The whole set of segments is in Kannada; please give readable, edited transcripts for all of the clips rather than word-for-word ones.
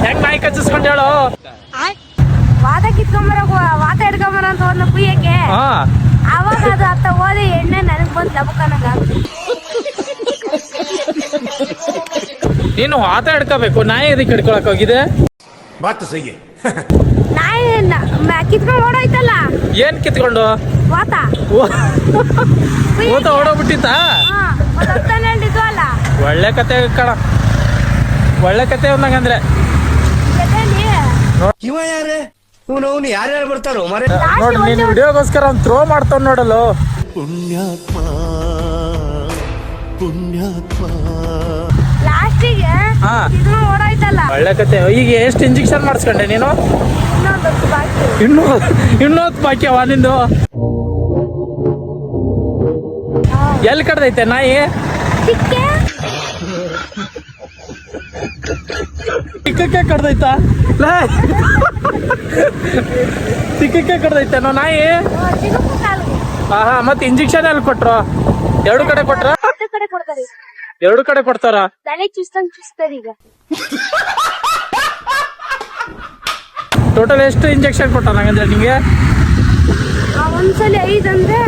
ಹೆಂಗ್ ನಾಯಿ ಕಚ್ಚಿಸ್ಕೊಂಡ್ ಹೇಳು. ವಾತ ವಾತ ಹಿಡ್ಕೊಂಬರ ಅಂತ ಹೋದ್ನ ಕುಯ್ಯಕ್ಕೆ. ಅವಾಗ ಅದು ಅತ್ತ ಓದಿ ಎಣ್ಣೆ ನನಗ್ ಬಂದ್ ಲಬಕನಂಗ. ನೀನು ವಾತ ಹಿಡ್ಕೋಬೇಕು, ನಾಯಿ ಎದಕ್ಕೆ ಹಿಡ್ಕೊಳಕ್ ಹೋಗಿದೆ? ನಾಯಿ ಕಿತ್ಕೊಂಡು ಓಡೋಯ್ತಲ್ಲ. ಏನ್ ಕಿತ್ಕೊಂಡು? ವಾತ ಊತ ಓಡೋಗ್ಬಿಟ್ಟಿತ್ತ? ಅಲ್ಲ ಒಳ್ಳೆ ಕತೆ ಕಣ, ಒಳ್ಳೆ ಕತೆ ಒಂದಂಗಂದ್ರೆ. ಇವ ಯಾರೇ ಇವನು ಯಾರ್ಯಾರು ಬರ್ತಾರೋ ಮರೆ ನೋಡಿ, ನೀನ್ ವಿಡಿಯೋಗೋಸ್ಕರ ಅವ್ನು ಥ್ರೋ ಮಾಡ್ತಾವ್ ನೋಡಲು. ಪುಣ್ಯಾತ್ಮ ಪುಣ್ಯಾತ್ಮ ಲಾಸ್ಟಿಗೆ ಓಡಾಯ್ತಲ್ಲ. ಒಳ್ಳೆ ಕತೆ. ಈಗ ಎಷ್ಟು ಇಂಜೆಕ್ಷನ್ ಮಾಡಿಸ್ಕೊಂಡೆ ನೀನು? ಇನ್ನೂ ಬಾಕಿ ಅವ ನಿಂದು. ಎಲ್ಲಿ ಕಡ್ದೈತೆ ನಾಯಿ? ತಿಕ್ಕಕ್ಕೆ ಕಡ್ದೈತಾ? ತಿಕ್ಕಕ್ಕೆ ಕಡ್ದೈತೇನೋ ನಾಯಿ? ಮತ್ತೆ ಇಂಜೆಕ್ಷನ್ ಎಲ್ಲಿ ಕೊಟ್ರು? ಎರಡು ಕಡೆ ಕೊಟ್ರ? ಎರಡು ಕಡೆ ಕೊಡ್ತಾರ? ಈಗ ಟೋಟಲ್ ಎಷ್ಟು ಇಂಜೆಕ್ಷನ್ ಕೊಟ್ಟ ನಂಗಂದ್ರೆ ನಿಂಗೆ? ಒಂದ್ಸಲಿ 5 ಅಂದ್ರೆ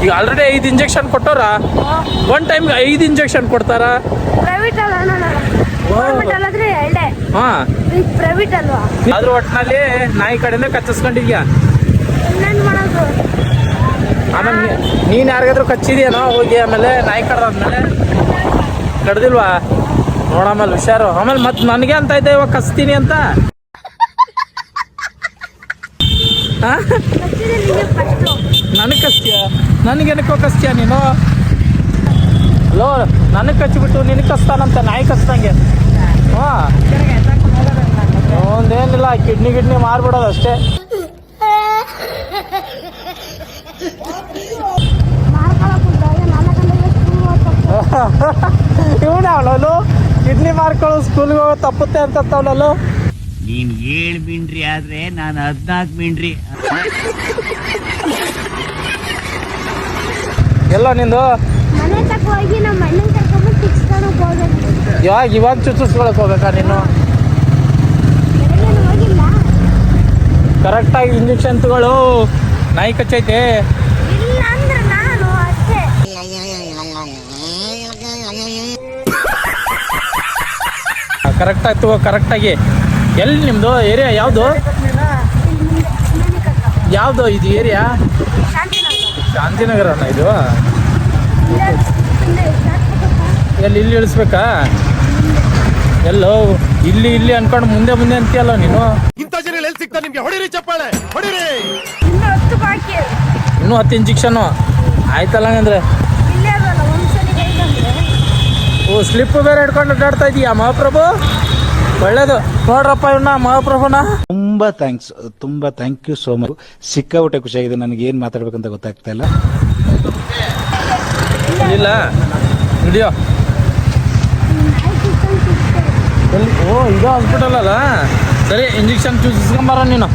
ಈಗ ಆಲ್ರೆಡಿ 5 ಇಂಜೆಕ್ಷನ್ ಕೊಟ್ಟೋರ? ಒನ್ ಟೈಮ್ 5 ಇಂಜೆಕ್ಷನ್ ಕೊಡ್ತಾರ? ಪ್ರೈವೇಟ್ ಅಲ್ಲಾದ್ರೆ ಎರಡೇ. ಪ್ರೈವೇಟ್ ಅಲ್ವಾ? ಆದ್ರೂ ಒಟ್ಟಿನಲ್ಲಿ ನಾಯಿ ಕಡೆನೇ ಕಚ್ಚಿಸ್ಕೊಂಡಿದ್ಯಾ? ಇನ್ನೇನ್ ಮಾಡೋದು? ಆಮೇಲೆ ನೀನ್ ಯಾರಿಗಾದ್ರೂ ಕಚ್ಚಿದ್ಯಾನೋ ಹೋಗಿ? ಆಮೇಲೆ ನಾಯಿ ಕಡ್ದಾದ್ಮೇಲೆ ಕಡ್ದಿಲ್ವಾ? ನೋಡಾಮೇಲೆ ಹುಷಾರು. ಆಮೇಲೆ ಮತ್ ನನಗೆ ಅಂತ ಇದ್ದೆ ಇವಾಗ ಕಚ್ತೀನಿ ಅಂತ. ನನಗ್ ಕಚ್ತೀಯ? ನನಗೇನಕ್ಕೋ ಕಚ್ತೀಯ ನೀನು? ಲೋ, ನನಗ್ ಕಚ್ಚಿಬಿಟ್ಟು ನಿನಗೆ ಕಚ್ತಾನಂತ ನಾಯಿ ಕಚ್ದಂಗೆ. ಒಂದೇನಿಲ್ಲ, ಕಿಡ್ನಿ ಮಾರ್ಬಿಡೋದು ಅಷ್ಟೇ. ಇವನೇ ಅವಳಲು ಕಿಡ್ನಿ ಮಾರ್ಕೊಳ್ಳೋ ಸ್ಕೂಲ್ಗೆ ಹೋಗೋ ತಪ್ಪುತ್ತೆ ಅಂತವಳಲು. ನೀನ್ 7 ಮಿಂಡ್ರಿ ಆದ್ರೆ ನಾನು 14 ಮಿಂಡ್ರಿ. ಎಲ್ಲ ನಿಂದು ಮನೆ ತಕ ಹೋಗಿ ನಮ್ಮ ಅಣ್ಣನ ಕರ್ಕೊಂಡು ತಿಕ್ಸ್ಕೊಂಡು ಹೋಗ್ಬೇಕು. ಇವಾಗ ಚುಚ್ಚಿಸ್ಕೊಳಕ್ ಹೋಗ್ಬೇಕಾ ನೀನು? ಹೋಗಿಲ್ಲ. ಕರೆಕ್ಟಾಗಿ ಇಂಜೆಕ್ಷನ್ ತಗೊಳ್ಳು, ನಾಯಿ ಕಚ್ಚೈತೆ. ಇಲ್ಲ ಅಂದ್ರೆ ನಾನು ಅಷ್ಟೇ. ಕರೆಕ್ಟಾಗಿ ತಗೋ, ಕರೆಕ್ಟಾಗಿ. ಎಲ್ಲಿ ನಿಮ್ದು ಏರಿಯಾ? ಯಾವುದು ಯಾವುದು ಇದು ಏರಿಯಾ? ಶಾಂತಿನಗರನ ಇದು? ಎಲ್ಲಿ ಇಲ್ಲಿ ಇಳಿಸ್ಬೇಕಾ? ಎಲ್ಲೋ ಇಲ್ಲಿ ಅನ್ಕೊಂಡು ಮುಂದೆ ಅಂತೀಯಲ್ಲ ನೀನು. ಇಂಥ ಜನ ಎಲ್ಲಿ ಸಿಗ್ತಾರೆ ನಿಮ್ಗೆ? ಹೊಡಿರಿ ಚಪ್ಪಾಳೆ, ಹೊಡಿರಿ. ಇನ್ನೂ 10 ಇಂಜೆಕ್ಷನು ಆಯ್ತಲ್ಲ ಹಂಗಂದ್ರೆ. ಓ, ಸ್ಲಿಪ್ ಬೇರೆ ಹಿಡ್ಕೊಂಡು ಅಡ್ಡಾಡ್ತಾ ಇದೀಯಾ ಮಹಾಪ್ರಭು? ಒಳ್ಳೇದು ನೋಡ್ರಪ್ಪ ಇವನ್ನ ಮಹಾಪ್ರಭುನ. ತುಂಬಾ ಥ್ಯಾಂಕ್ ಯು ಸೋ ಮಚ್. ಸಿಕ್ಕಾಬಿಟ್ಟೆ ಖುಷಿಯಾಗಿದೆ. ನನಗೆ ಏನ್ ಮಾತಾಡ್ಬೇಕಂತ ಗೊತ್ತಾಗ್ತಾ ಇಲ್ಲ. ಇಲ್ಲ ವಿಡಿಯೋ ಓ, ಇದು ಹಾಸ್ಪಿಟಲ್ ಅಲ್ಲ? ಸರಿ, ಇಂಜೆಕ್ಷನ್ ಚೂಸ್ಕೊಂಬಾರ ನೀನು.